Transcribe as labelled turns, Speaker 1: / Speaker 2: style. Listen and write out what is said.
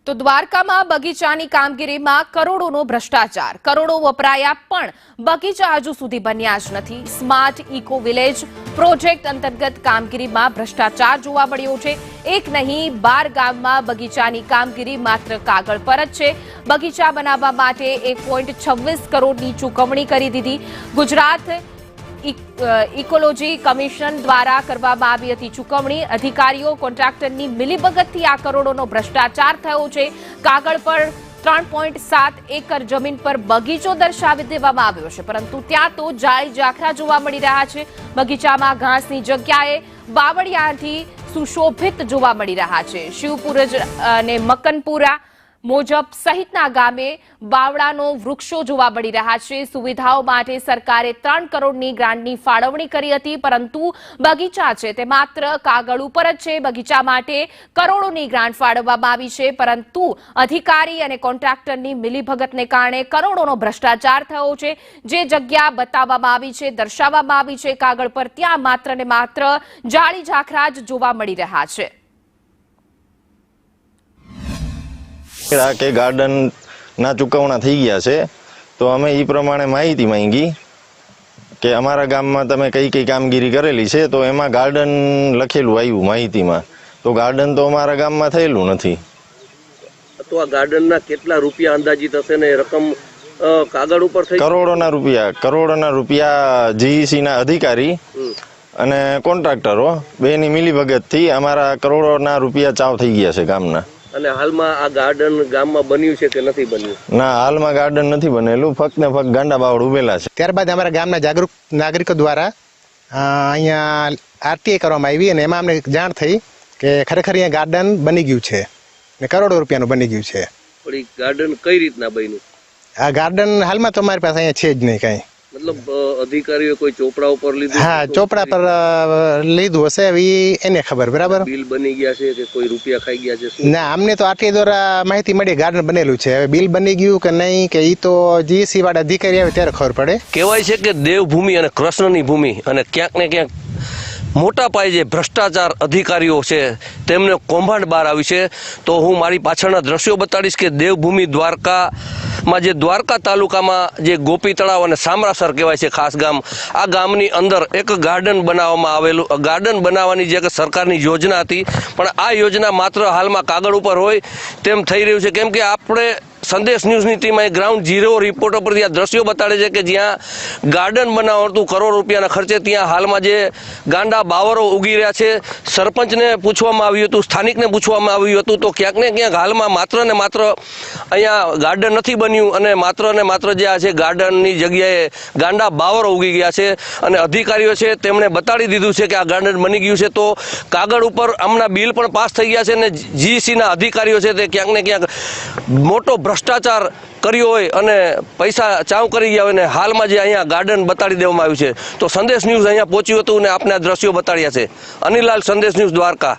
Speaker 1: તો દ્વારકામાં બગીચાની કામગીરીમાં કરોડોનો ભ્રષ્ટાચાર, કરોડો વપરાયા પણ બગીચા હજુ સુધી બન્યા જ નથી। સ્માર્ટ ઇકો વિલેજ પ્રોજેક્ટ અંતર્ગત કામગીરીમાં ભ્રષ્ટાચાર જોવા મળ્યો છે। એક નહીં 12 ગામમાં બગીચાની કામગીરી માત્ર કાગળ પર જ છે। બગીચા બનાવવા માટે 1.26 કરોડની ચૂકવણી કરી દીધી। ગુજરાત ઇકોલોજી કમિશન દ્વારા કરવામાં આવી હતી ચૂકવણી। અધિકારીઓ કોન્ટ્રાક્ટરની મિલીભગતથી આ કરોડોનો ભ્રષ્ટાચાર થયો છે। કાગળ પર 3.7 એકર જમીન પર બગીચો દર્શાવી દેવામાં આવ્યો છે, પરંતુ ત્યાં તો જાળી ઝાખરા જોવા મળી રહ્યા છે। બગીચામાં ઘાસની જગ્યાએ બાવળિયાથી સુશોભિત જોવા મળી રહ્યા છે। શિવપુર અને મકનપુરા મોજબ સહિતના ગામે બાવળાનો વૃક્ષો જોવા મળી રહ્યા છે। સુવિધાઓ માટે સરકારે 3 કરોડની ગ્રાન્ટની ફાળવણી કરી હતી, પરંતુ બગીચા છે તે માત્ર કાગળ ઉપર જ છે। બગીચા માટે કરોડોની ગ્રાન્ટ ફાળવવામાં આવી છે, પરંતુ અધિકારી અને કોન્ટ્રાક્ટરની મિલીભગતને કારણે કરોડોનો ભ્રષ્ટાચાર થયો છે। જે જગ્યા બતાવવામાં આવી છે, દર્શાવવામાં આવી છે કાગળ પર, ત્યાં માત્ર ને માત્ર જાળી ઝાખરા જ જોવા મળી રહ્યા છે।
Speaker 2: કે ગાર્ડન ના ચૂકવણા થઈ ગયા છે, તો અમે એ પ્રમાણે માહિતી માંગી કે અમારા ગામમાં તમે કઈ કઈ કામગીરી કરેલી છે, તો એમાં ગાર્ડન લખેલું આવ્યું માહિતીમાં, તો ગાર્ડન તો અમારા ગામમાં થયેલું નથી।
Speaker 3: તો આ ગાર્ડનના કેટલા રૂપિયા અંદાજિત હશે ને રકમ કાગળ ઉપર થઈ?
Speaker 2: કરોડોના રૂપિયા જીઈસી ના અધિકારી અને કોન્ટ્રાક્ટરો બેની મિલીભગતથી અમારા કરોડોના રૂપિયા ચાવ થઈ ગયા છે ગામના।
Speaker 3: અને હાલમાં આ ગાર્ડન ગામમાં બન્યું છે કે નથી બન્યું?
Speaker 2: ના, હાલમાં ગાર્ડન નથી બનેલું, ફક્ત ને ફક્ત ગાંડા બાવળ ઉભેલા છે।
Speaker 4: ત્યારબાદ અમારા ગામના જાગૃત નાગરિકો દ્વારા અહીંયા આરટીઆઈ કરવામાં આવી અને એમાં અમને જાણ થઈ કે ખરેખર અહીંયા ગાર્ડન બની ગયું છે ને કરોડો રૂપિયાનું બની ગયું છે।
Speaker 3: પણ ગાર્ડન કઈ રીતના બન્યું?
Speaker 4: આ ગાર્ડન હાલમાં તો અમારી પાસે અહીંયા છે જ નહીં કાંઈ।
Speaker 3: મતલબ અધિકારીઓ કોઈ ચોપડા ઉપર લીધું?
Speaker 4: હા, ચોપડા પર લીધું હશે, એને ખબર। બરાબર,
Speaker 3: બિલ બની ગયા છે કે કોઈ રૂપિયા ખાઈ ગયા છે?
Speaker 4: ના, અમને તો આરટીઆઈ દ્વારા માહિતી મળી ગાર્ડન બનેલું છે। હવે બિલ બની ગયું કે નહીં કે એ તો જીએસસી વાળા અધિકારી આવે ત્યારે ખબર પડે।
Speaker 3: કહેવાય છે કે દેવભૂમિ અને કૃષ્ણની ભૂમિ, અને ક્યાંક ને ક્યાંક મોટા પાયે જે ભ્રષ્ટાચાર અધિકારીઓ છે તેમને કૌભાંડ બહાર આવી છે। તો હું મારી પાછળના દ્રશ્યો બતાડીશ કે દેવભૂમિ દ્વારકામાં જે દ્વારકા તાલુકામાં જે ગોપી તળાવ અને સામરાસર કહેવાય છે ખાસ ગામ, આ ગામની અંદર એક ગાર્ડન બનાવવામાં આવેલું। ગાર્ડન બનાવવાની જે સરકારની યોજના હતી, પણ આ યોજના માત્ર હાલમાં કાગળ ઉપર હોય તેમ થઈ રહ્યું છે, કેમ કે આપણે સંદેશ ન્યૂઝની ટીમ અહીં ગ્રાઉન્ડ ઝીરો રિપોર્ટ ઉપર ત્યાં દ્રશ્યો બતાડે છે કે જ્યાં ગાર્ડન બનાવતું કરોડ રૂપિયાના ખર્ચે ત્યાં હાલમાં જે ગાંડા બાવરો ઉગી રહ્યા છે। સરપંચને પૂછવામાં આવ્યું હતું, સ્થાનિકને પૂછવામાં આવ્યું હતું, તો ક્યાંક ને ક્યાંક હાલમાં માત્ર ને માત્ર અહીંયા ગાર્ડન નથી બન્યું અને માત્ર જે આ છે ગાર્ડનની જગ્યાએ ગાંડા બાવરો ઉગી ગયા છે। અને અધિકારીઓ છે તેમણે બતાડી દીધું છે કે આ ગાર્ડન બની ગયું છે, તો કાગળ ઉપર હમણાં બિલ પણ પાસ થઈ ગયા છે અને જીઈસીના અધિકારીઓ છે તે ક્યાંક ને ક્યાંક મોટો ભ્રષ્ટાચાર કર્યો હોય અને પૈસા ચાવ કરી ગયા હોય ને હાલમાં જે અહીંયા ગાર્ડન બતાડી દેવામાં આવ્યું છે। તો સંદેશ ન્યૂઝ અહીંયા પહોંચ્યું હતું અને આપને આ દ્રશ્યો બતાડ્યા છે। અનિલાલ, સંદેશ ન્યૂઝ, દ્વારકા।